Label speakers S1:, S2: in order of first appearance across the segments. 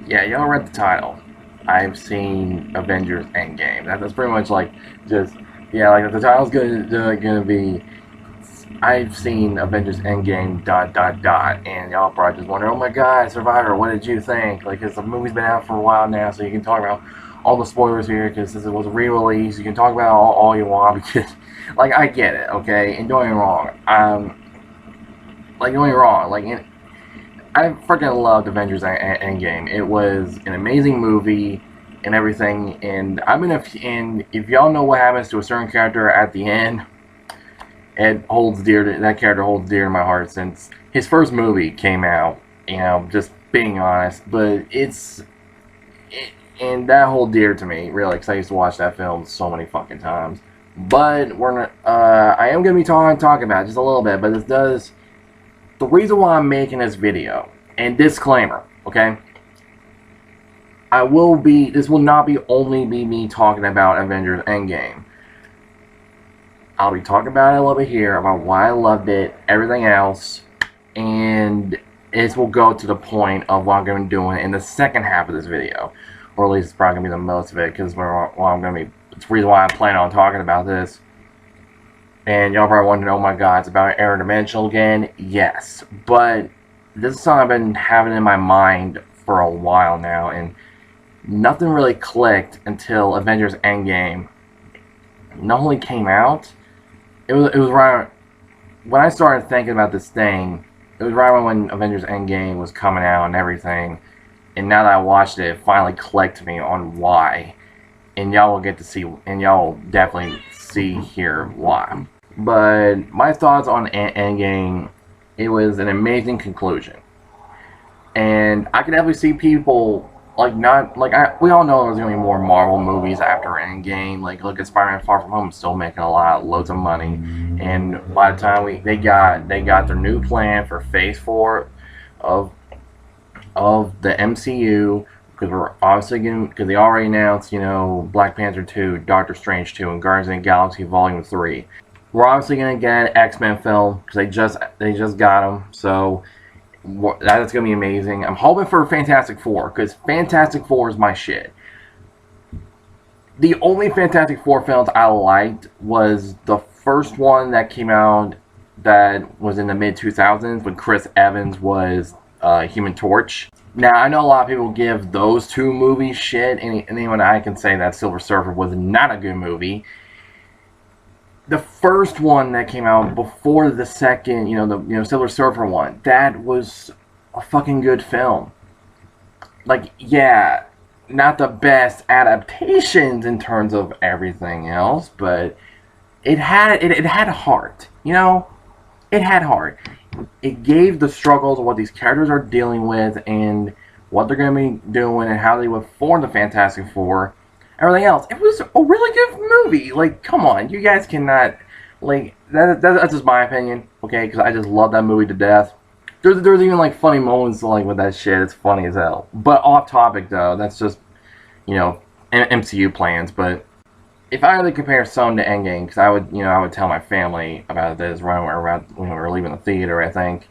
S1: Yeah, y'all read the title. I've seen Avengers Endgame. That's pretty much like just yeah, like the title's gonna be. I've seen Avengers Endgame dot dot dot, and y'all probably just wonder, oh my god, Survivor, what did you think? Like, cause the movie's been out for a while now, so you can talk about all the spoilers here, because since it was a re-release, you can talk about all you want, because, like, I get it, okay, and don't get me wrong, don't get me wrong, I freaking loved Avengers Endgame. It was an amazing movie and everything. And and if y'all know what happens to a certain character at the end, that character holds dear to my heart since his first movie came out. You know, just being honest, but and that holds dear to me really because I used to watch that film so many fucking times. But we're not, I am gonna be talking about it just a little bit, but this does the reason why I'm making this video, and disclaimer, okay? This will not be only be me talking about Avengers Endgame. I'll be talking about it a little bit here, about why I loved it, everything else, and this will go to the point of what I'm going to be doing in the second half of this video. Or at least it's probably going to be the most of it, because it's the reason why I'm planning on talking about this. And y'all probably wondering, oh my god, it's about interdimensional again. Yes, but this is something I've been having in my mind for a while now, and nothing really clicked until Avengers Endgame not only came out, it was right when I started thinking about this thing. It was right when Avengers Endgame was coming out and everything, and now that I watched it, it finally clicked to me on why. And y'all will get to see, and y'all will definitely see here why. But my thoughts on Endgame, it was an amazing conclusion, and I can definitely see people like not like we all know there's gonna be more Marvel movies after Endgame. Like look at Spider-Man: Far From Home, still making loads of money, and by the time they got their new plan for Phase 4 of the MCU, because we're obviously getting, because they already announced, Black Panther 2, Doctor Strange 2, and Guardians of the Galaxy Volume 3. We're obviously gonna get an X-Men film because they just got them, so that's gonna be amazing. I'm hoping for Fantastic Four because Fantastic Four is my shit. The only Fantastic Four films I liked was the first one that came out that was in the mid 2000s when Chris Evans was Human Torch. Now I know a lot of people give those two movies shit, and anyone I can say that Silver Surfer was not a good movie. The first one that came out before the second, the Silver Surfer one, that was a fucking good film. Like, yeah, not the best adaptations in terms of everything else, but it had heart. It had heart. It gave the struggles of what these characters are dealing with and what they're going to be doing and how they would form the Fantastic Four. Everything else, it was a really good movie. Like, come on, you guys cannot like that's just my opinion, okay? Because I just love that movie to death. There's even like funny moments like with that shit. It's funny as hell. But off topic though, that's just you know MCU plans. But if I had to compare some to Endgame, because I would tell my family about this when we were leaving the theater. I think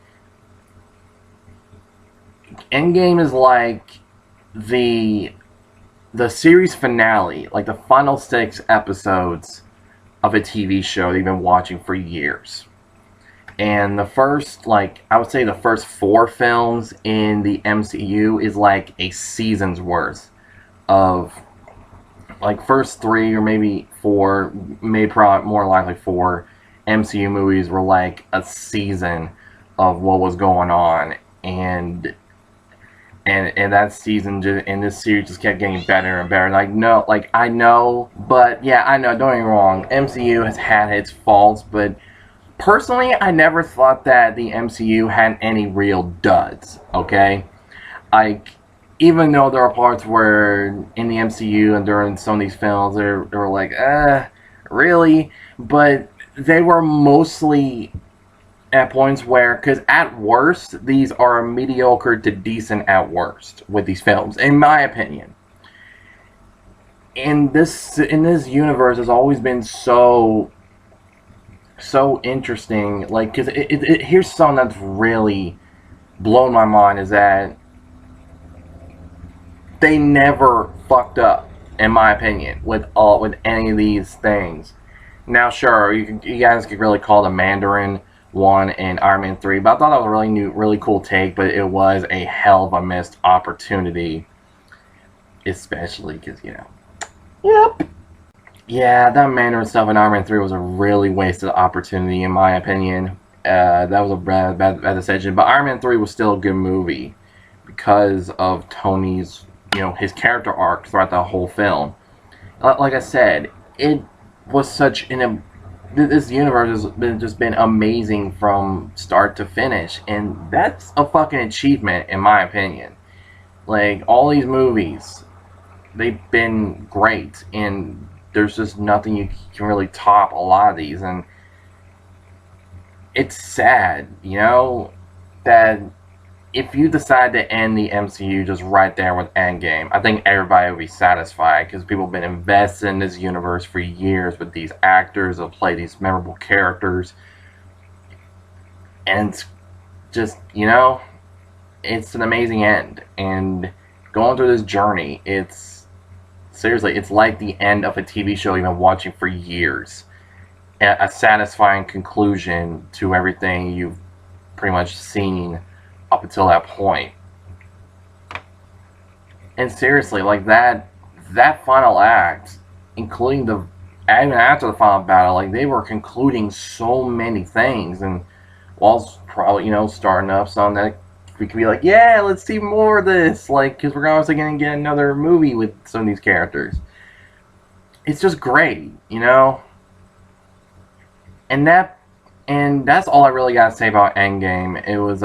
S1: Endgame is like the the series finale, like the final 6 episodes of a TV show that you've been watching for years. And the first, I would say the first 4 films in the MCU is like a season's worth of, like, first 3 or maybe 4, maybe probably more likely 4 MCU movies were like a season of what was going on. And that season and this series just kept getting better and better. Like, no, like, I know, but yeah, I know, don't get me wrong, MCU has had its faults, but personally, I never thought that the MCU had any real duds, okay? Like, even though there are parts where in the MCU and during some of these films, they were like, really? But they were mostly at points where, because at worst, these are mediocre to decent at worst with these films, in my opinion. In this universe has always been so interesting. Like, because here's something that's really blown my mind is that they never fucked up, in my opinion, with any of these things. Now, sure, you guys could really call the Mandarin 1 and Iron Man 3, but I thought that was a really cool take, but it was a hell of a missed opportunity, especially because, you know. Yep. Yeah, that Mandarin stuff in Iron Man 3 was a really wasted opportunity, in my opinion. That was a bad decision, but Iron Man 3 was still a good movie because of Tony's, his character arc throughout the whole film. Like I said, it was such this universe has just been amazing from start to finish, and that's a fucking achievement, in my opinion. Like, all these movies, they've been great, and there's just nothing you can really top a lot of these, and it's sad, that if you decide to end the MCU just right there with Endgame, I think everybody will be satisfied, because people have been invested in this universe for years with these actors that play these memorable characters, and it's just, it's an amazing end, and going through this journey, seriously, it's like the end of a TV show you've been watching for years. A satisfying conclusion to everything you've pretty much seen up until that point. And seriously, like that final act, including even after the final battle, like, they were concluding so many things, and whilst probably, starting up some that we could be like, yeah, let's see more of this, like, because we're obviously going to get another movie with some of these characters. It's just great, And that's all I really got to say about Endgame. It was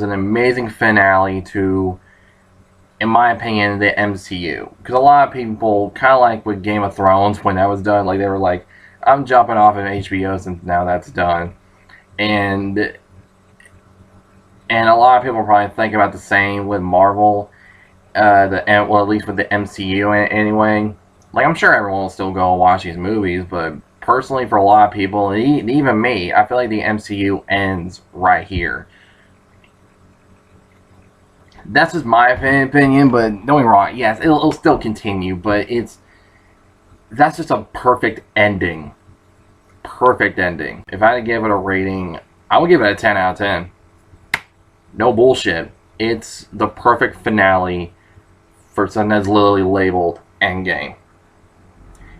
S1: an amazing finale to, in my opinion, the MCU. Because a lot of people, kind of like with Game of Thrones, when that was done, like, they were like, I'm jumping off of HBO since now that's done. And a lot of people probably think about the same with Marvel, at least with the MCU anyway. Like, I'm sure everyone will still go and watch these movies, but personally, for a lot of people, and even me, I feel like the MCU ends right here. That's just my opinion, but don't get me wrong, yes, it'll still continue, but that's just a perfect ending. Perfect ending. If I had to give it a rating, I would give it a 10 out of 10. No bullshit. It's the perfect finale for something that's literally labeled Endgame.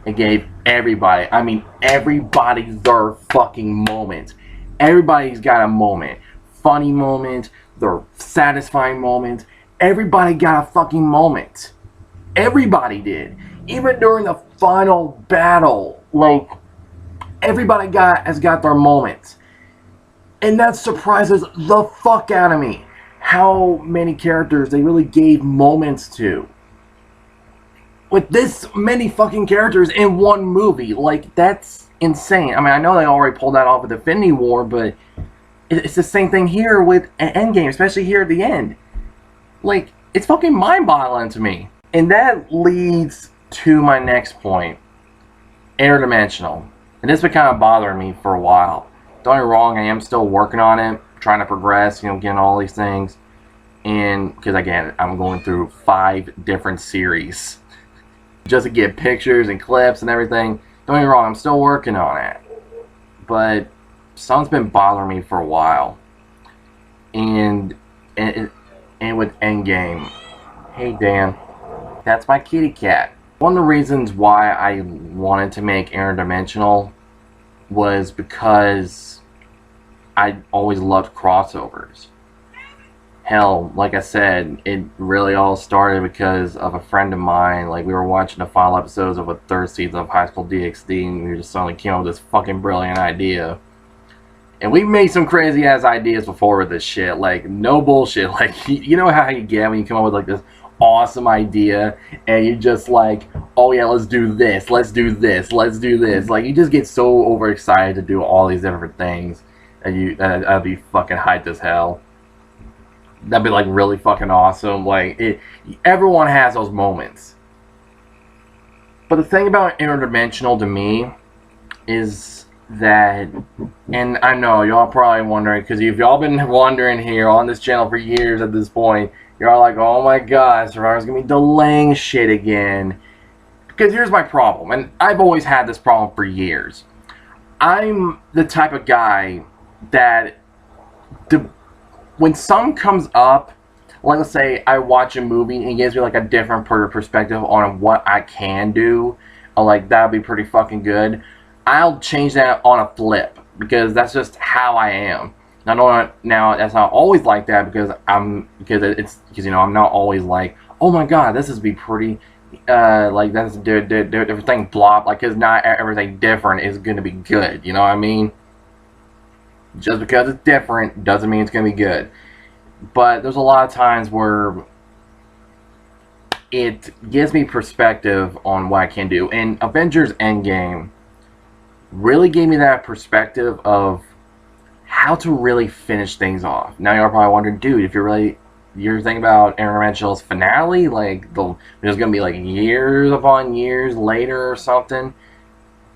S1: It gave everybody their fucking moment. Everybody's got a moment. Funny moment, their satisfying moment. Everybody got a fucking moment. Everybody did. Even during the final battle, like, everybody has got their moments. And that surprises the fuck out of me. How many characters they really gave moments to. With this many fucking characters in one movie, like, that's insane. I mean, I know they already pulled that off with Infinity War, but it's the same thing here with Endgame, especially here at the end. Like, it's fucking mind-boggling to me. And that leads to my next point. Interdimensional. And this has been kind of bothering me for a while. Don't get me wrong, I am still working on it, trying to progress, getting all these things. And, because again, I'm going through 5 different series just to get pictures and clips and everything. Don't get me wrong, I'm still working on it. But something's been bothering me for a while. And with Endgame. Hey, Dan. That's my kitty cat. One of the reasons why I wanted to make Interdimensional was because I always loved crossovers. Hell, like I said, it really all started because of a friend of mine. Like, we were watching the final episodes of a 3rd season of High School DxD, and we just suddenly came up with this fucking brilliant idea. And we made some crazy ass ideas before with this shit. Like, no bullshit. Like, you know how you get when you come up with like this awesome idea, and you're just like, oh yeah, let's do this, let's do this, let's do this. Like, you just get so overexcited to do all these different things, and that'd be fucking hyped as hell. That'd be like really fucking awesome. Like, everyone has those moments. But the thing about Interdimensional to me is that, and I know y'all probably wondering, because if y'all been wondering here on this channel for years at this point, You're all like, oh my god, Survivor's gonna be delaying shit again. Because here's my problem, and I've always had this problem for years. I'm the type of guy that when something comes up, like let's say I watch a movie and it gives me like a different perspective on what I can do, like that'd be pretty fucking good. I'll change that on a flip because that's just how I am. Now that's not always like that because I'm not always like, oh my god, this is be pretty. Like that's different thing, blah. Like, cause not everything different is gonna be good. You know what I mean? Just because it's different doesn't mean it's gonna be good. But there's a lot of times where it gives me perspective on what I can do, and Avengers Endgame really gave me that perspective of how to really finish things off. Now you're probably wondering, dude, if you're thinking about Interdimensional's finale, like there's gonna be like years upon years later or something,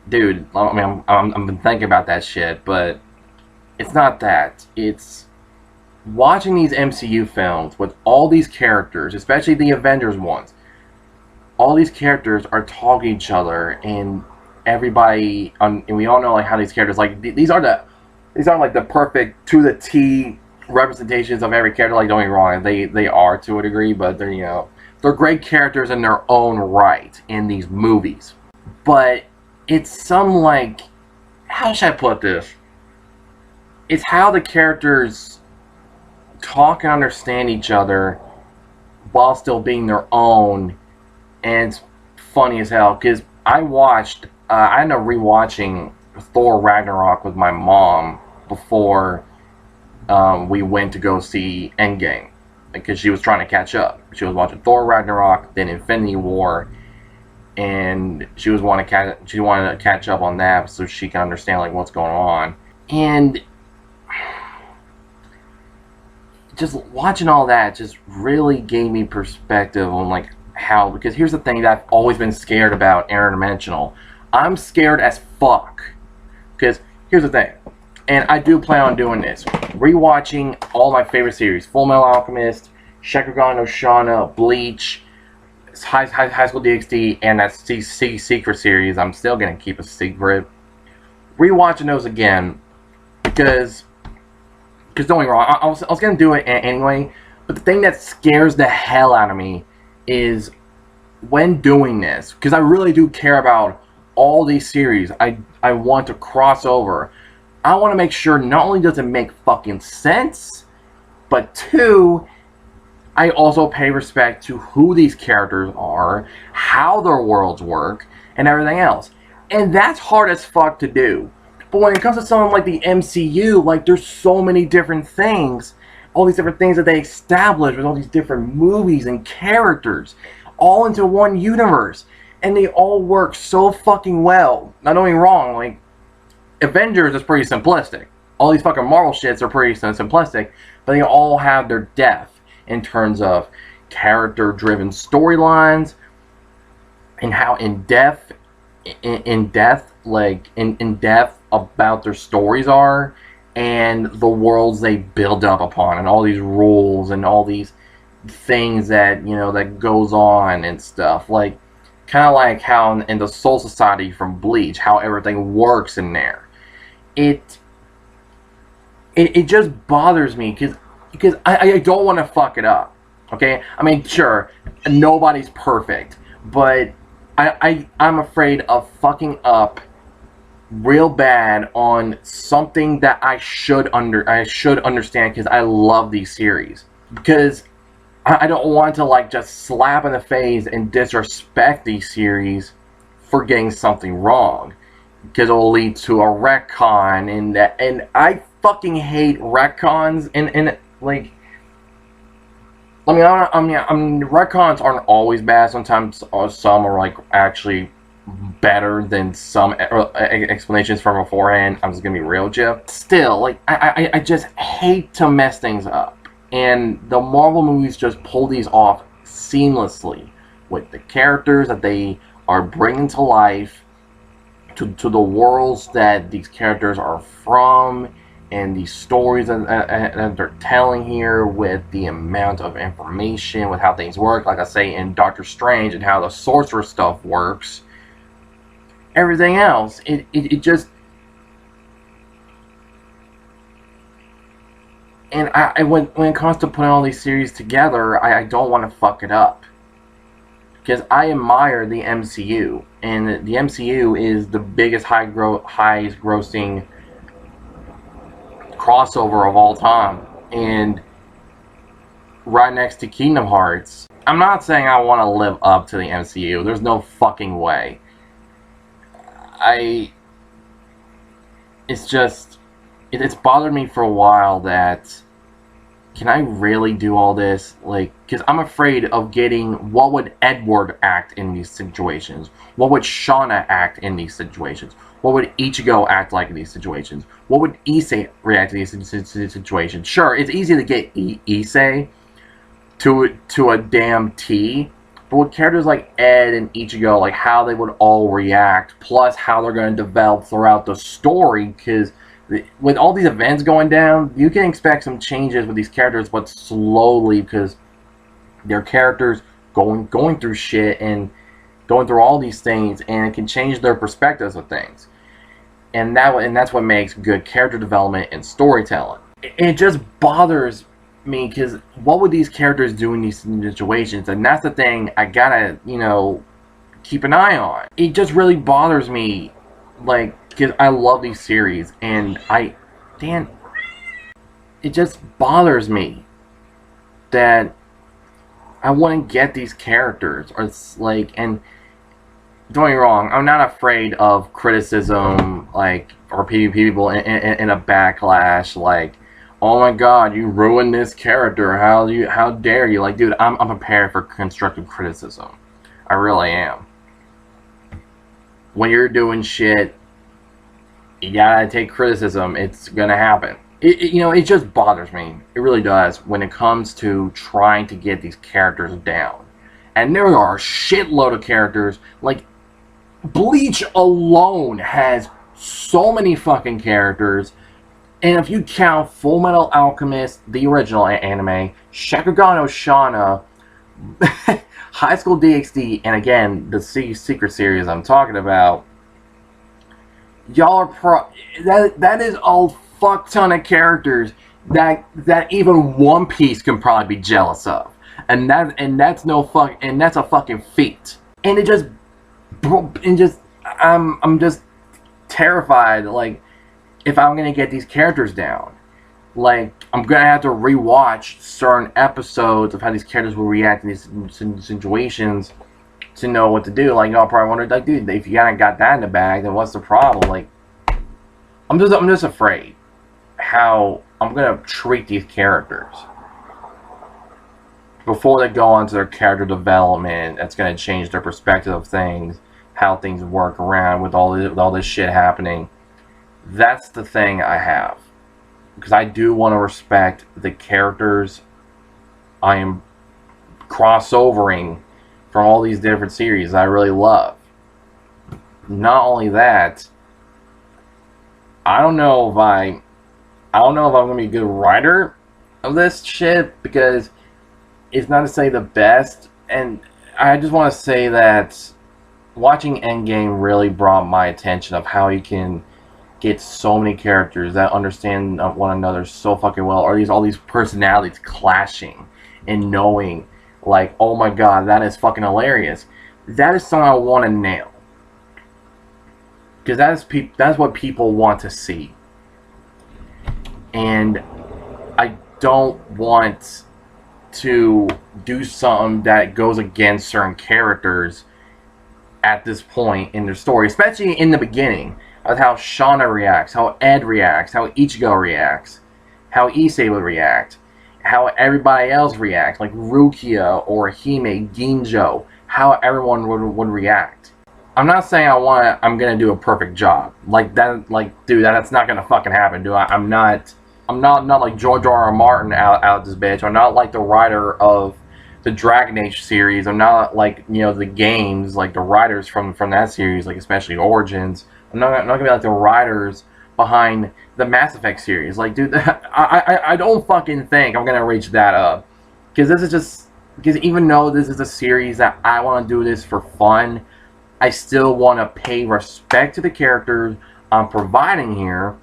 S1: dude. I mean, I'm been thinking about that shit, but it's not that. It's watching these MCU films with all these characters, especially the Avengers ones. All these characters are talking to each other, and everybody, and we all know like how these characters, like these are like the perfect to the T representations of every character. Like, don't get me wrong, they are to a degree, but they're great characters in their own right in these movies. But it's some like, how should I put this? It's how the characters talk and understand each other while still being their own, and it's funny as hell because I ended up rewatching Thor Ragnarok with my mom before we went to go see Endgame because she was trying to catch up. She was watching Thor Ragnarok, then Infinity War, and she wanted to catch up on that so she can understand like what's going on. And just watching all that just really gave me perspective on like how, because here's the thing that I've always been scared about Interdimensional. I'm scared as fuck. Because here's the thing, and I do plan on doing this, rewatching all my favorite series: Full Metal Alchemist, Shakugan no Shana, Bleach, High School DxD, and that Secret series. I'm still gonna keep a secret. Rewatching those again because don't get me wrong, I was gonna do it anyway. But the thing that scares the hell out of me is when doing this, because I really do care about all these series. I want to cross over. I want to make sure not only does it make fucking sense, but two, I also pay respect to who these characters are, how their worlds work, and everything else. And that's hard as fuck to do. But when it comes to something like the MCU, like there's so many different things, all these different things that they establish with all these different movies and characters, all into one universe. And they all work so fucking well. Not get me wrong, like, Avengers is pretty simplistic. All these fucking Marvel shits are pretty simplistic, but they all have their depth in terms of character-driven storylines and how in depth about their stories are, and the worlds they build up upon, and all these rules and all these things that that goes on and stuff. Like, kind of like how in the Soul Society from Bleach, how everything works in there. It just bothers me because I don't want to fuck it up. Okay, I mean, sure, nobody's perfect, but I'm afraid of fucking up real bad on something that I should understand because I love these series. Because I don't want to like just slap in the face and disrespect these series for getting something wrong, because it will lead to a retcon, and I fucking hate retcons. And like, I mean, retcons aren't always bad. Sometimes some are like actually better than some explanations from beforehand. I'm just gonna be real, Jeff. Still, like, I just hate to mess things up. And the Marvel movies just pull these off seamlessly with the characters that they are bringing to life, to the worlds that these characters are from, and the stories that they're telling here, with the amount of information, with how things work, like I say in Doctor Strange, and how the sorcerer stuff works, everything else, it just, and when it comes to putting all these series together, I don't want to fuck it up. Because I admire the MCU, and the MCU is the biggest highest grossing crossover of all time, and right next to Kingdom Hearts. I'm not saying I want to live up to the MCU. There's no fucking way. It's just, it's bothered me for a while that, can I really do all this? Like, because I'm afraid of getting, what would Edward act in these situations? What would Shauna act in these situations? What would Ichigo act like in these situations? What would Issei react to these situations? Sure, it's easy to get Issei to a damn T, but with characters like Ed and Ichigo, like how they would all react, plus how they're going to develop throughout the story, because with all these events going down, you can expect some changes with these characters, but slowly, because their characters going through shit and going through all these things, and it can change their perspectives of things, and that's what makes good character development and storytelling. It just bothers me, because what would these characters do in these situations? And that's the thing I gotta, keep an eye on. It just really bothers me, like, because I love these series, and it just bothers me that I want to get these characters, or it's like, and don't get me wrong, I'm not afraid of criticism, like, or people in a backlash, like, oh my god, you ruined this character, how dare you? Like, dude, I'm prepared for constructive criticism. I really am. When you're doing shit, you gotta take criticism. It's gonna happen. It just bothers me. It really does, when it comes to trying to get these characters down. And there are a shitload of characters. Like, Bleach alone has so many fucking characters. And if you count Full Metal Alchemist, the original anime, Shakugan no Shana, High School DxD, and again, the Secret series I'm talking about, y'all are that is a fuck ton of characters that even One Piece can probably be jealous of, and that's a fucking feat. And I'm just terrified, like, if I'm gonna get these characters down, like, I'm gonna have to rewatch certain episodes of how these characters will react in these situations to know what to do. Like, I'll probably wonder, like, dude, if you haven't got that in the bag, then what's the problem? Like, I'm just afraid how I'm gonna treat these characters before they go on to their character development. That's gonna change their perspective of things, how things work around with all this shit happening. That's the thing I have, because I do want to respect the characters I am crossovering from all these different series I really love. Not only that, I don't know if I'm gonna be a good writer of this shit, because it's not to say the best, and I just want to say that watching Endgame really brought my attention of how you can get so many characters that understand one another so fucking well, or all these personalities clashing, and knowing, like, oh my god, that is fucking hilarious. That is something I want to nail, because that's what people want to see, and I don't want to do something that goes against certain characters at this point in their story, especially in the beginning, of how Shauna reacts, how Ed reacts, how Ichigo reacts, how Issei would react, how everybody else reacts, like Rukia or Hime, Ginjo, how everyone would react. I'm not saying I'm gonna do a perfect job. Like that, like, dude, that's not gonna fucking happen, dude. I'm not like George R. R. Martin out this bitch. I'm not like the writer of the Dragon Age series. I'm not like, the games, like the writers from that series, like especially Origins. I'm not gonna be like the writers behind the Mass Effect series. Like, dude, I don't fucking think I'm gonna reach that up, because this is just, because even though this is a series that I want to do this for fun, I still want to pay respect to the characters I'm providing here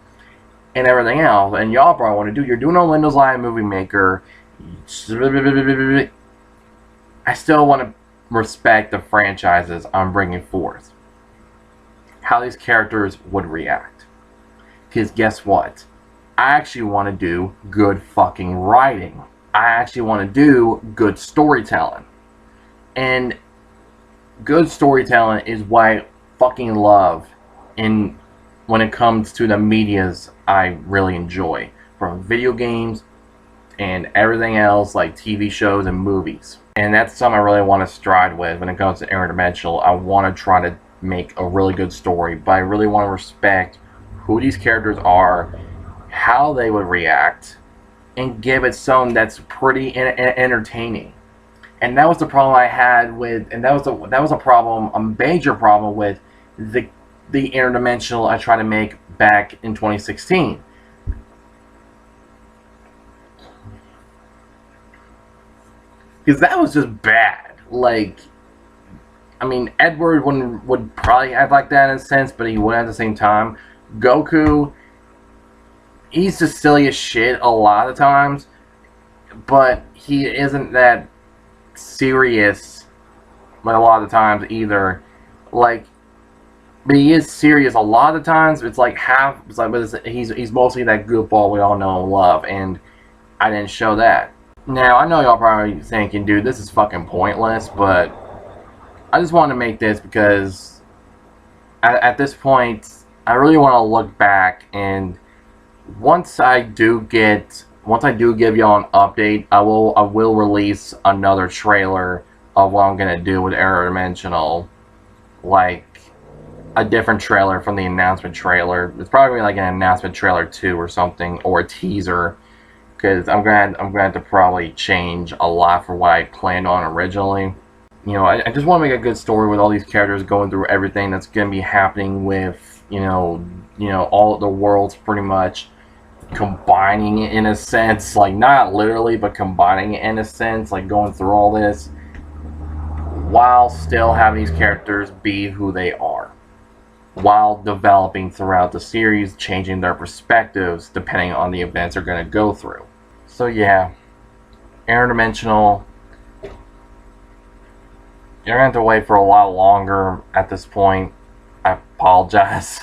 S1: and everything else. And y'all probably want to do, you're doing a Windows Live Movie Maker. I still want to respect the franchises I'm bringing forth. How these characters would react. Because guess what? I actually want to do good fucking writing. I actually want to do good storytelling. And good storytelling is what I fucking love when it comes to the medias I really enjoy. From video games and everything else, like TV shows and movies. And that's something I really want to stride with when it comes to interdimensional. I want to try to make a really good story, but I really want to respect who these characters are, how they would react, and give it something that's pretty entertaining. And that was the problem I had with, and that was a problem, a major problem with the interdimensional I tried to make back in 2016. Because that was just bad. Like, I mean, Edward would probably act like that in a sense, but he wouldn't at the same time. Goku, he's just silly as shit a lot of times, but he isn't that serious a lot of the times either. Like, but he is serious a lot of the times. It's like half. It's like, but he's mostly that goofball we all know and love, and I didn't show that. Now I know y'all probably thinking, dude, this is fucking pointless, but I just want to make this because at this point I really want to look back, and once I do give y'all an update, I will release another trailer of what I'm gonna do with Interdimensional, like a different trailer from the announcement trailer. It's probably like an announcement trailer 2 or something, or a teaser, because I'm gonna have to probably change a lot from what I planned on originally. You know, I just want to make a good story with all these characters going through everything that's gonna be happening with you know all the worlds pretty much combining it in a sense, like not literally, but combining it in a sense, like going through all this while still having these characters be who they are, while developing throughout the series, changing their perspectives depending on the events they're going to go through. So yeah, Interdimensional, you're going to have to wait for a lot longer at this point. I apologize.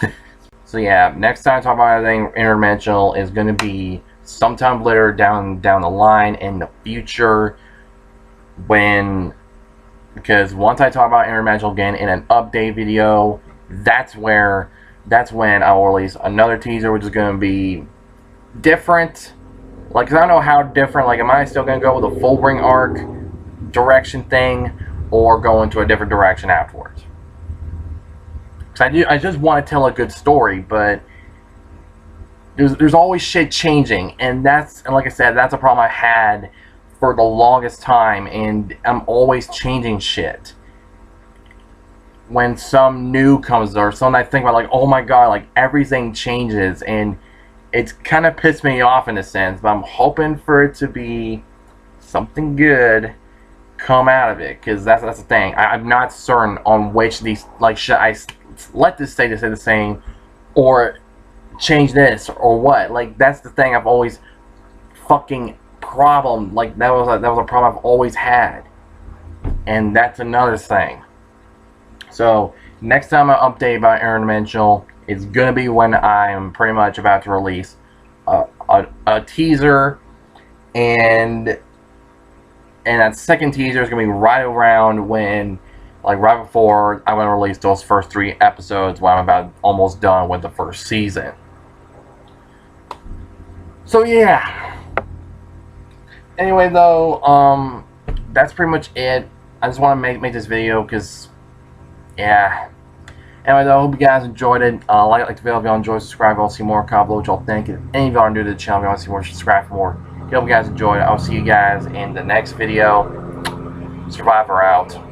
S1: So yeah, next time I talk about anything Interdimensional is going to be sometime later down the line in the future, because once I talk about Interdimensional again in an update video, that's when I'll release another teaser, which is going to be different. Like, 'cause I don't know how different. Like, am I still going to go with a full bring arc direction thing, or go into a different direction afterwards? Because I just want to tell a good story, but there's always shit changing, and like I said, that's a problem I had for the longest time, and I'm always changing shit. When some new comes or something I think about, like, oh my god, like everything changes, and it's kind of pissed me off in a sense, but I'm hoping for it to be something good come out of it, because that's the thing. I'm not certain on which these, like, should I let this stay the same or change this or what. Like, that's the thing I've always fucking problem. Like, that was a problem I've always had, and that's another thing. So next time I update about Interdimensional, it's gonna be when I'm pretty much about to release a teaser, and that second teaser is gonna be right around when, like, right before I'm gonna release those first 3 episodes, when I'm about almost done with the first season. So yeah. Anyway, though, that's pretty much it. I just want to make this video because, yeah. Anyway, though, I hope you guys enjoyed it. Like the video if y'all enjoyed, subscribe if y'all see more, comment below what y'all think. If any of y'all are new to the channel, if y'all want to see more, subscribe for more. I hope you guys enjoyed it. I'll see you guys in the next video. Survivor out.